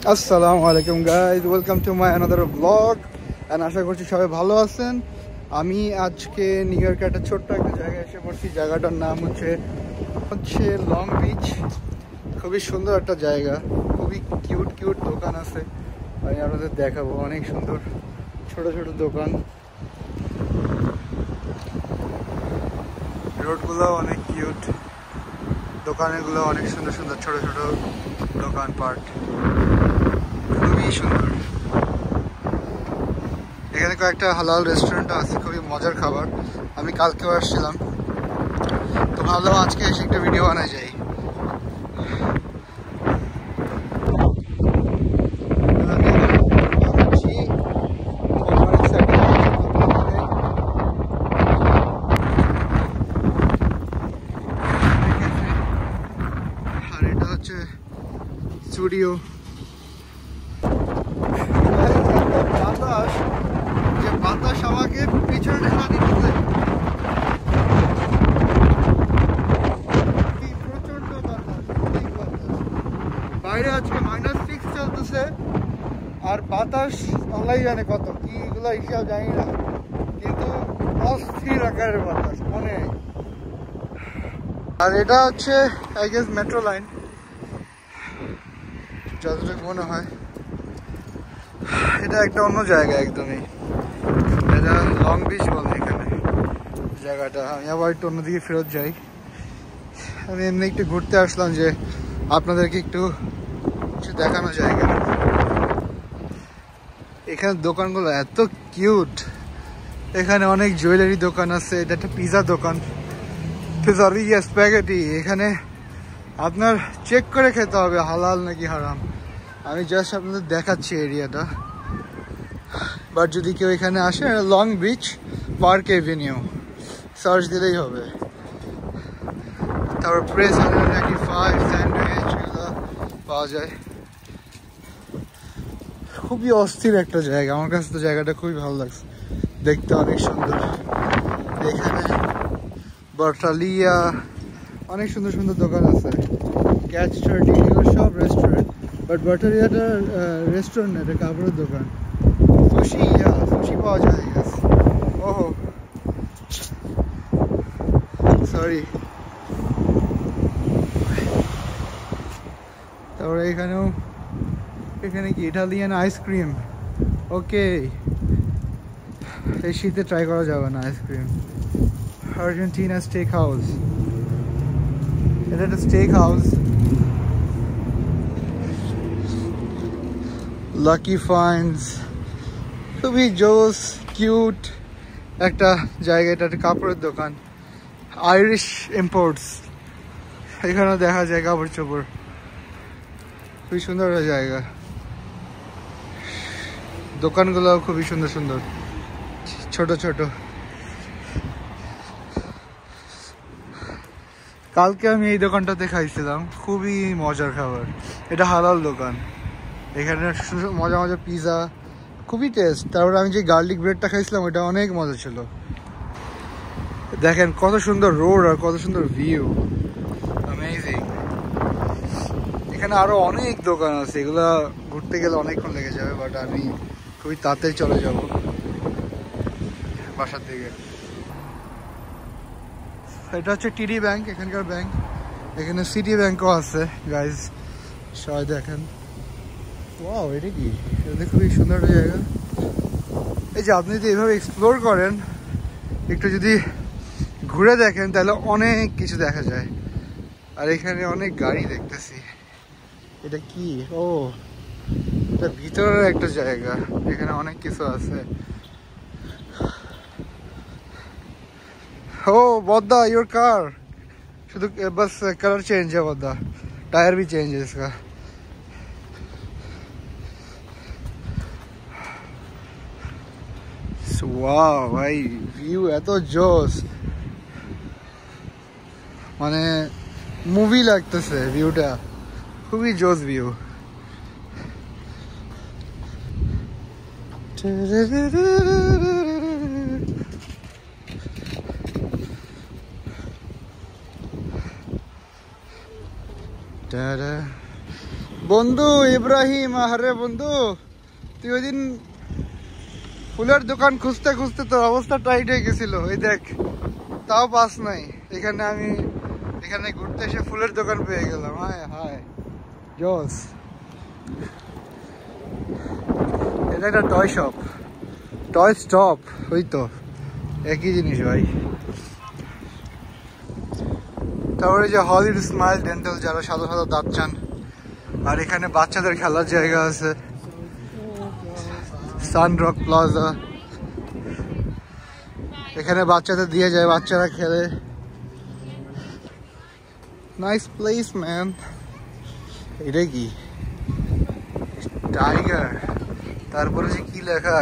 আসসালামু আলাইকুম guys, welcome to my another blog. And আশা করছি সবাই ভালো আছেন। আমি আজকে নিউ ইয়র্কে একটা ছোট্ট একটা জায়গায় এসে পড়ছি। জায়গাটার নাম হচ্ছে লং বিচ। খুবই সুন্দর একটা জায়গা, খুবই কিউট কিউট দোকান আছে। আমি আপনাদের দেখাবো, অনেক সুন্দর ছোট ছোট দোকান। রোডগুলো অনেক কিউট, দোকানগুলো অনেক সুন্দর সুন্দর ছোট ছোট দোকানপাট, খুবই সুন্দর। এখানে কয়েকটা হালাল রেস্টুরেন্ট আছে, খুবই মজার খাবার। আমি কালকেও আসছিলাম, তো ভাবলাম আজকে এসে একটা ভিডিও বানাই যাই। আর এটা হচ্ছে স্টুডিও। বাতাস আমাকে পিছনে ঠেলা দিচ্ছে, প্রচন্ড বাতাস, অনেক বাতাস। বাইরে আজকে -6 চলতেছে, আর বাতাস আল্লাহ জানে কত, কি এগুলো হিসাব জানি না, কিন্তু অস্থির আকারের বাতাস অনেক। আর এটা হচ্ছে আই গেস মেট্রো লাইন, যতটুকু মনে হয়। এটা একটা অন্য জায়গা একদমই, এটা লং বিচ বলে এখানে জায়গাটা। আমি আবার একটু অন্যদিকে ফেরত যাই। আমি এমনি একটু ঘুরতে আসলাম যে আপনাদেরকে একটু কিছু দেখানো জায়গা। এখানে দোকানগুলো এত কিউট। এখানে অনেক জুয়েলারি দোকান আছে। এটা একটা পিৎজা দোকান, পিজারিয়া স্প্যাগেটি। এখানে আপনার চেক করে খেতে হবে হালাল নাকি হারাম। আমি জাস্ট আপনাদের দেখাচ্ছি এরিয়াটা। বাট যদি কেউ এখানে আসে, long beach park Avenue search দিলেই হবে। তারপর প্রেস 195 স্যান্ডউইচ এগুলো পাওয়া যায়। খুবই অস্থির একটা জায়গা, আমার কাছে তো জায়গাটা খুবই ভালো লাগছে, দেখতে অনেক সুন্দর। এখানে বার্টালিয়া, অনেক সুন্দর সুন্দর দোকান আছে। ক্যাচ 30 এগুলো সব রেস্টুরেন্ট, বাট বার্টালিয়াটা রেস্টুরেন্ট না, এটা কাপড়ের দোকান। সুশি পাওয়া যায়। ওহো সরি। তারপরে এখানে কি ইটালিয়ান আইসক্রিম। ওকে, এই শীতে ট্রাই করা যাবে না আইসক্রিম। আর্জেন্টিনা স্টেক হাউস, এটা একটা স্টেক হাউস। লাকি ফাইন্ডস, খুবই জোস কিউট একটা জায়গা। এটা একটা কাপড়ের দোকান, আইরিশ ইম্পোর্টস। এখানেও দেখা যায় কাপড় চোপড়, খুবই সুন্দর একটা জায়গা। দোকানগুলো খুবই সুন্দর সুন্দর, ছোট ছোট। কালকে আমি এই দোকানটাতে খাইছিলাম, খুবই মজার খাবার। এটা হালাল দোকান। এখানে মজা মজা পিৎজা, খুবই টেস্ট। তারপরে আমি যে গার্লিক ব্রেডটা খাইছিলাম, ওটা অনেক মজা ছিল। দেখেন কত সুন্দর রোড আর কত সুন্দর ভিউ, অ্যামেজিং। এখানে আরো অনেক দোকান আছে, এগুলা ঘুরতে গেলে অনেকক্ষণ লেগে যাবে, বাট আমি খুবই তাড়াতাড়ি চলে যাব বাসার দিকে। এটা হচ্ছে টিডি ব্যাংক, এখানকার ব্যাংক। এখানে সিটি ব্যাংকও আছে গাইজ, সবাই দেখেন। ওয়াও, এটা কি? এটা খুবই সুন্দর একটা জায়গা। এই যে আপনি যদি এভাবে এক্সপ্লোর করেন, একটু যদি ঘুরে দেখেন, তাহলে অনেক কিছু দেখা যায়। আর এখানে অনেক গাড়ি দেখতেছি। এটা কি? ও, এটা ভিতরের একটা জায়গা, এখানে অনেক কিছু আছে। ও বদ্দা, योर कार শুধু बस कलर चेंज है बद्दा, टायर भी चेंज है इसका। ওয়াও ভাই, ভিউ এত জোস, মানে মুভি লাগতেছে ভিউটা, খুবই জোস ভিউ। বন্ধু ইব্রাহিম, আরে বন্ধু তুই ওই দিন ফুলের দোকান খুঁজতে খুঁজতে তোর অবস্থা টাইট হয়ে গেছিল, এই দেখ তাও পাস নাই। এখানে ঘুরতে এসে ফুলের দোকান পেয়ে গেলাম। হায় হায় জোস। এটা একটা টয় শপ, টয় স্টপ, ওই তো একই জিনিস ভাই। তারপরে যে হলিউড স্মাইল ডেন্টাল, যারা সাদা সাদা দাঁত চান। আর এখানে বাচ্চাদের খেলার জায়গা আছে, সানরক প্লাজা। এখানে বাচ্চাদের দিয়ে যায়, বাচ্চারা খেলে। Nice place man. এটা কি টাইগার, তারপরে যে কি লেখা,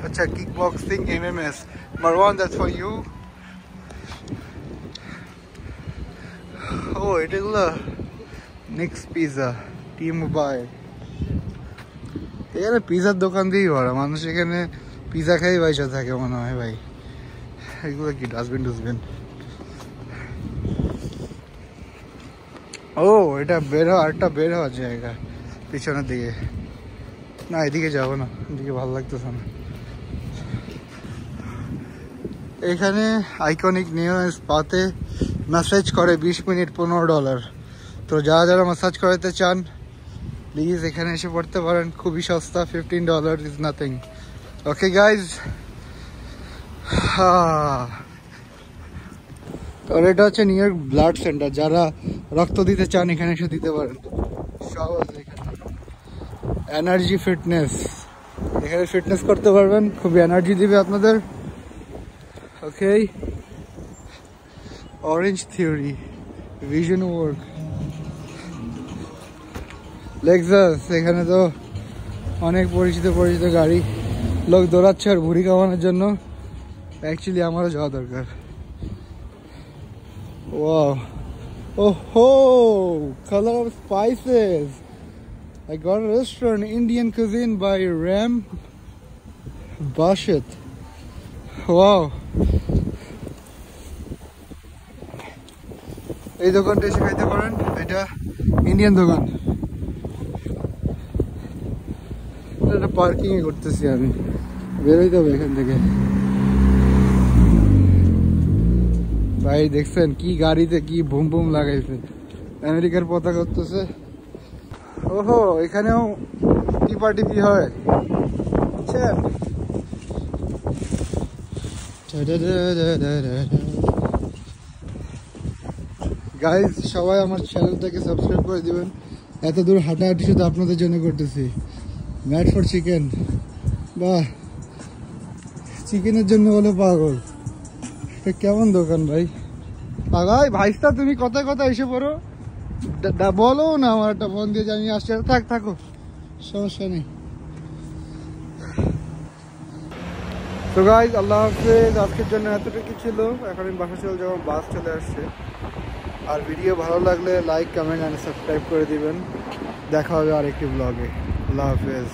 আচ্ছা kick boxing MMS Marwan, that's for you. ও এটাগুলো নেক্সট পিজা, টি মোবাইল। এখানে পিজার দোকান দিয়েই ভরা মানুষ, এখানে পিজা খাই পয়সা থাকে মনে হয় ভাই। এগুলো কি ডাস্টবিন ডুস্টবিন? ও এটা আরেকটা বের হওয়ার জায়গা পিছনের দিকে। না এদিকে যাবো না, এদিকে ভালো লাগতেছে না। এখানে আইকনিক নিউ স্পাতে ম্যাসাজ করে 20 মিনিট $15। তো যারা যারা ম্যাসাজ করাতে চান প্লিজ এখানে এসে পড়তে পারেন, খুবই সস্তা, $15 ইজ নাথিং। ওকে গাইজ, আর এটা হচ্ছে নিউ ইয়র্ক ব্লাড সেন্টার, যারা রক্ত দিতে চান এখানে এসে দিতে পারেন। সব আছে এখানে। এনার্জি ফিটনেস, এখানে ফিটনেস করতে পারবেন, খুবই এনার্জি দিবে আপনাদের। Okay, orange theory, vision work, Lexus. এখানে তো অনেক পরিচিত গাড়ি, লোক দৌড়াচ্ছে আর ভুঁড়ি কামানোর জন্য। অ্যাকচুয়ালি আমারও যাওয়া দরকার। Wow. Oh ho! Color of Spices. I got a restaurant, Indian cuisine by Ram Bashit. Wow. এই দোকানটা এসে খাইতে পারেন, এটা ইন্ডিয়ান দোকান। এটা পার্কিং এ করতেছি আমি, বেরোইতে হবে এখান থেকে। ভাই দেখছেন কি গাড়িতে কি বুম বুম লাগাইছে, আমেরিকার পতাকা উঠতেছে। ওহো, এখানেও টি পার্টি কি হয় বুঝছেন? গাইজ সবাই আমার চ্যানেলটাকে সাবস্ক্রাইব করে দিবেন। এত দূর হাঁটাহাঁটি শুধু আপনাদের জন্য করতেছি। ম্যাট ফর চিকেন, বাহ, চিকেনের জন্য হলো পাগল। এটা কেমন দোকান ভাই? ভাই ভাইস্তা তুমি কথায় কথা এসে পড়ো, বলো না আমার একটা ফোন দিয়ে জানিয়ে আসছে। থাকো, সমস্যা নেই। তো গাইজ আল্লাহ হাফেজ, আজকের জন্য এতটুকু ছিল। এখন আমি বাসা চলে যাবো, বাস চলে আসছে। আর ভিডিও ভালো লাগলে লাইক, কমেন্ট অ্যান্ড সাবস্ক্রাইব করে দিবেন। দেখা হবে আরেকটি ব্লগে। আল্লাহ হাফেজ।